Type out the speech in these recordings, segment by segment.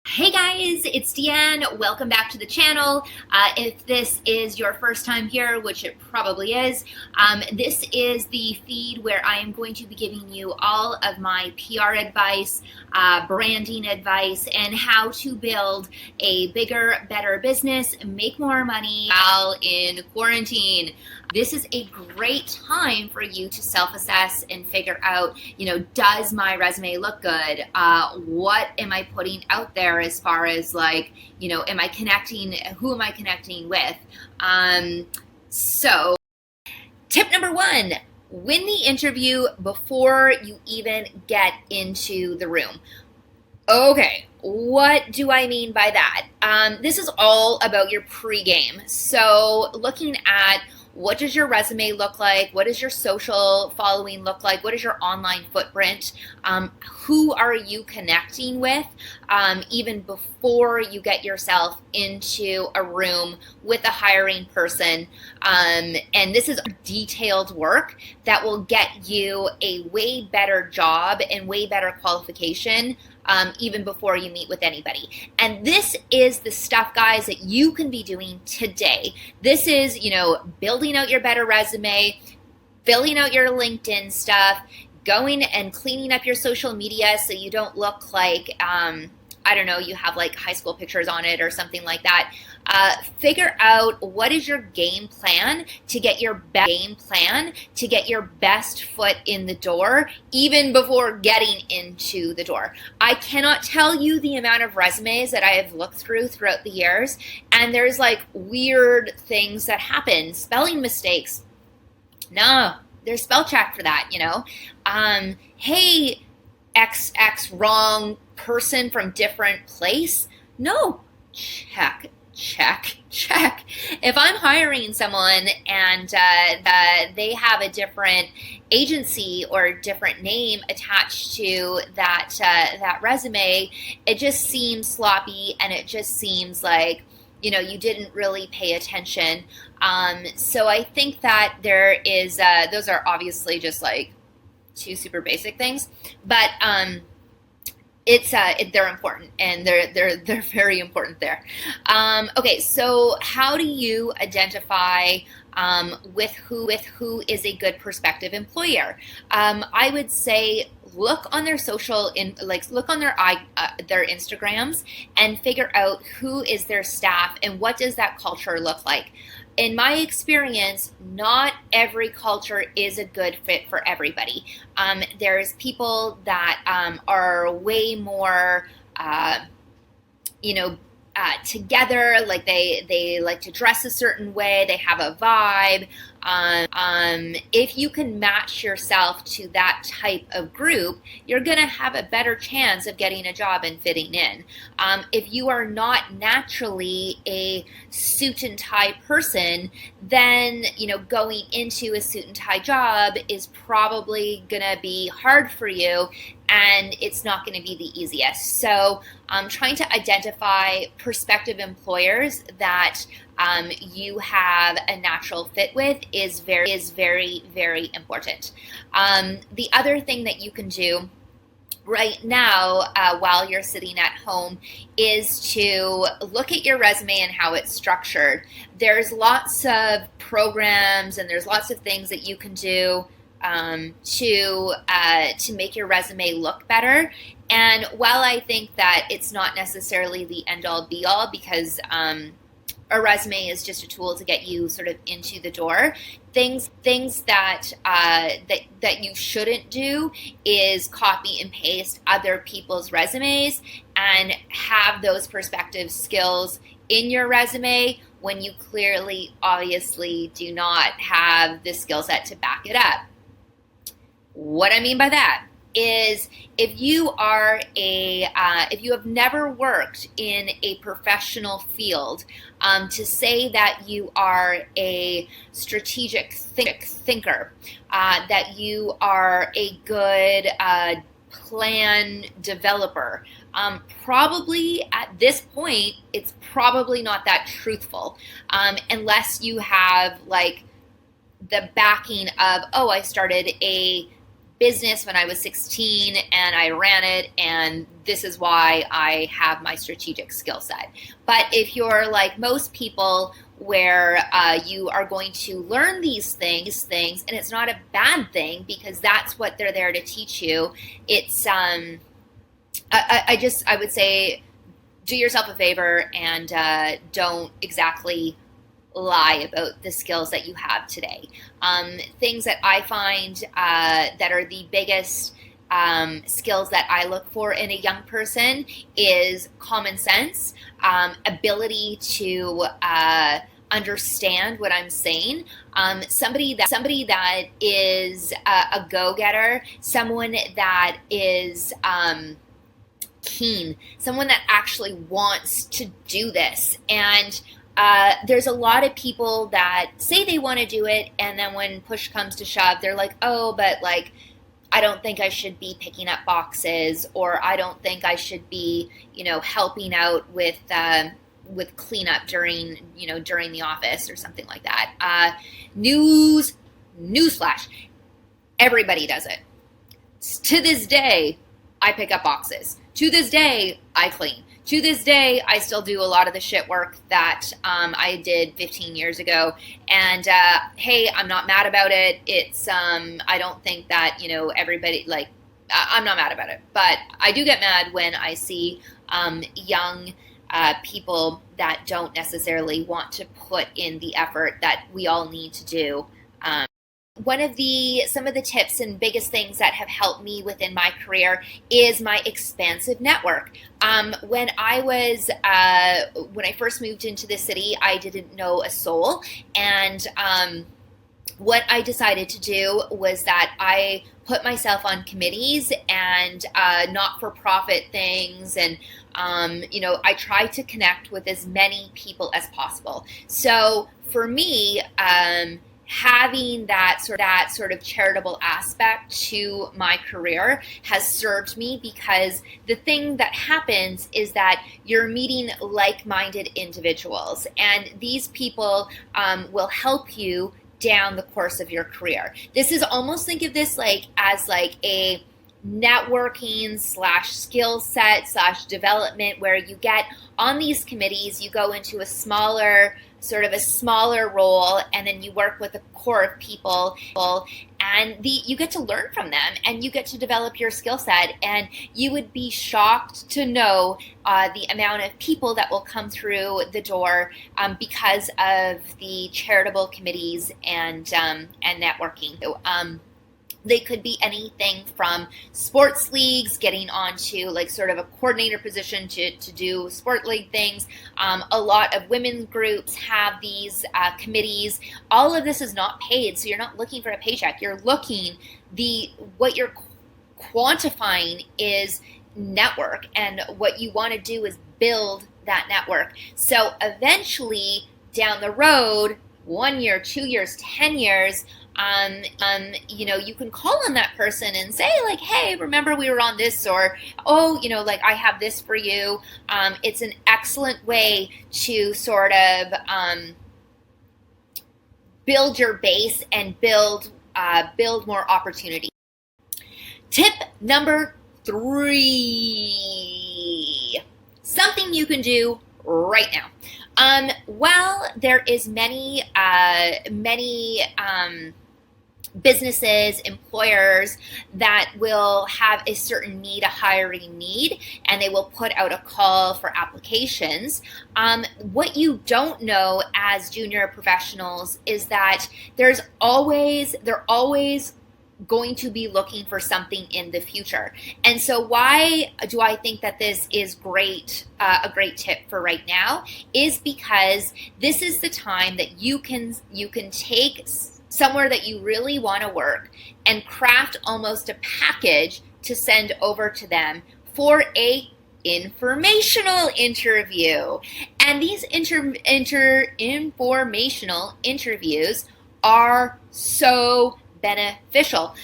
Hey guys, it's Deanne. Welcome back to the channel. If this is your first time here, which it probably is, this is the feed where I am going to be giving you all of my PR advice, branding advice, and how to build a bigger, better business, make more money while in quarantine. This is a great time for you to self-assess and figure out, does my resume look good? What am I putting out there as far as am I connecting, who am I connecting with? So tip number one, win the interview before you even get into the room. Okay, what do I mean by that? This is all about your pregame. So looking at what does your resume look like? What does your social following look like? What is your online footprint? Who are you connecting with even before you get yourself into a room with a hiring person? And this is detailed work that will get you a way better job and way better qualification even before you meet with anybody. And this is the stuff, guys, that you can be doing today. This is, building out your better resume, filling out your LinkedIn stuff, going and cleaning up your social media so you don't look like, I don't know, you have like high school pictures on it or something like that. Figure out what is your game plan to get your best foot in the door, even before getting into the door. I cannot tell you the amount of resumes that I have looked throughout the years, and there's like weird things that happen, spelling mistakes. No, there's spell check for that, Hey, XX wrong person from different place. No, check. If I'm hiring someone and they have a different agency or different name attached to that resume, it just seems sloppy and it just seems like you didn't really pay attention. So I think that there is those are obviously just like two super basic things, but they're important, and they're very important there. Okay, so how do you identify with who is a good prospective employer? I would say look on their look on their Instagrams and figure out who is their staff and what does that culture look like. In my experience, not every culture is a good fit for everybody. There's people that are way more, together, like they like to dress a certain way, they have a vibe. If you can match yourself to that type of group, you're gonna have a better chance of getting a job and fitting in. If you are not naturally a suit and tie person, then going into a suit and tie job is probably gonna be hard for you, and it's not going to be the easiest. So trying to identify prospective employers that you have a natural fit with is very, very important. The other thing that you can do right now while you're sitting at home is to look at your resume and how it's structured. There's lots of programs and there's lots of things that you can do to make your resume look better. And while I think that it's not necessarily the end-all be-all, because a resume is just a tool to get you sort of into the door, things that that you shouldn't do is copy and paste other people's resumes and have those perspective skills in your resume when you clearly, obviously, do not have the skill set to back it up. What I mean by that is if you have never worked in a professional field, to say that you are a strategic thinker, that you are a good plan developer, probably at this point, it's probably not that truthful, unless you have like the backing of, oh, I started a business when I was 16 and I ran it, and this is why I have my strategic skill set. But if you're like most people, where you are going to learn these things, and it's not a bad thing because that's what they're there to teach you. It's I would say, do yourself a favor and don't exactly lie about the skills that you have today. Things that I find that are the biggest skills that I look for in a young person is common sense, ability to understand what I'm saying. Somebody that is a go-getter, someone that is keen, someone that actually wants to do this. And there's a lot of people that say they want to do it, and then when push comes to shove, they're like, oh, but like, I don't think I should be picking up boxes, or I don't think I should be, helping out with cleanup during the office or something like that. Newsflash, everybody does it. To this day, I pick up boxes. To this day, I clean. To this day, I still do a lot of the shit work that I did 15 years ago. And hey, I'm not mad about it. It's I don't think that everybody, like, I'm not mad about it, but I do get mad when I see young people that don't necessarily want to put in the effort that we all need to do. Some of the tips and biggest things that have helped me within my career is my expansive network. When I first moved into the city, I didn't know a soul, and what I decided to do was that I put myself on committees and not-for-profit things, and I try to connect with as many people as possible. So for me, having that sort of charitable aspect to my career has served me, because the thing that happens is that you're meeting like-minded individuals, and these people will help you down the course of your career. This is almost, think of this as a networking / skill set / development, where you get on these committees, you go into a smaller role, and then you work with a core of people, and you get to learn from them, and you get to develop your skill set. And you would be shocked to know the amount of people that will come through the door because of the charitable committees and networking. They could be anything from sports leagues, getting onto sort of a coordinator position to do sport league things. A lot of women's groups have these committees. All of this is not paid, so you're not looking for a paycheck. You're what you're quantifying is network, and what you want to do is build that network. So eventually, down the road, 1 year, 2 years, 10 years, you can call on that person and say, hey, remember we were on this, or, I have this for you. It's an excellent way to sort of build your base and build more opportunity. Tip number 3, something you can do right now. There is many businesses, employers that will have a certain need, a hiring need, and they will put out a call for applications. What you don't know as junior professionals is that they're always going to be looking for something in the future. And so why do I think that this is great, a great tip for right now, is because this is the time that you can take somewhere that you really want to work and craft almost a package to send over to them for a informational interview. And these informational interviews are so beneficial.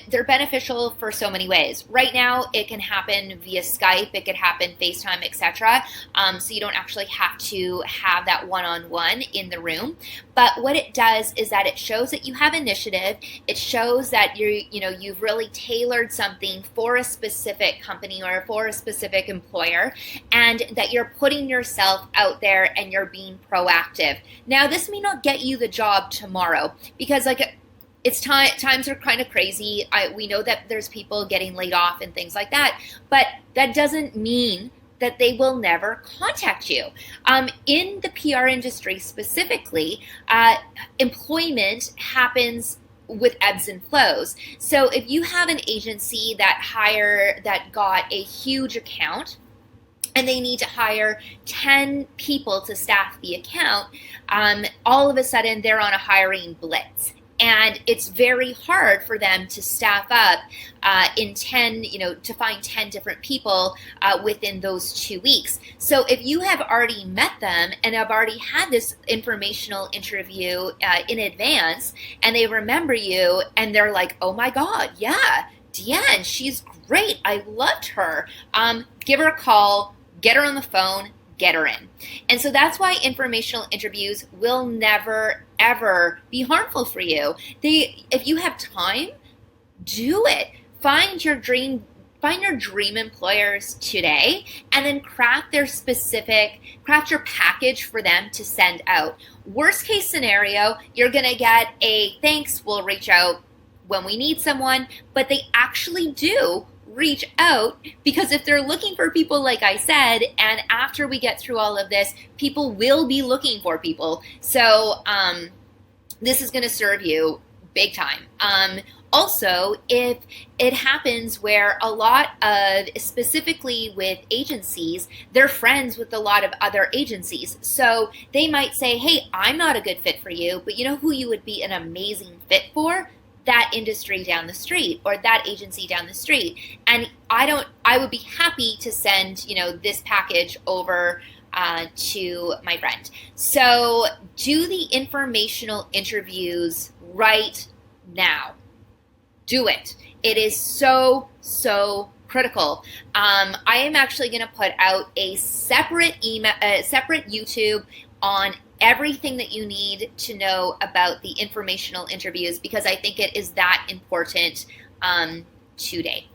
They're beneficial for so many ways. Right now, it can happen via Skype, it could happen FaceTime, etc. So you don't actually have to have that one-on-one in the room. But what it does is that it shows that you have initiative. It shows that you've really tailored something for a specific company or for a specific employer, and that you're putting yourself out there and you're being proactive. Now, this may not get you the job tomorrow because times are kind of crazy. We know that there's people getting laid off and things like that, but that doesn't mean that they will never contact you. In the PR industry specifically, employment happens with ebbs and flows. So if you have an agency that got a huge account and they need to hire 10 people to staff the account, all of a sudden they're on a hiring blitz. And it's very hard for them to staff up to find 10 different people within those 2 weeks. So if you have already met them and have already had this informational interview in advance, and they remember you and they're like, oh my God, yeah, Deanne, she's great. I loved her. Give her a call, get her on the phone, get her in. And so that's why informational interviews will never, ever be harmful for you. If you have time, do it. Find your dream employers today, and then craft your package for them to send out. Worst case scenario, you're gonna get a thanks, we'll reach out when we need someone, but they actually do reach out, because if they're looking for people, like I said, and after we get through all of this, people will be looking for people. So this is going to serve you big time. Also, if it happens where a lot of, specifically with agencies, they're friends with a lot of other agencies. So they might say, hey, I'm not a good fit for you, but you know who you would be an amazing fit for? That industry down the street, or that agency down the street. And I would be happy to send, this package over to my friend. So do the informational interviews right now. Do it. It is so, so critical. I am actually going to put out a separate YouTube on everything that you need to know about the informational interviews, because I think it is that important today.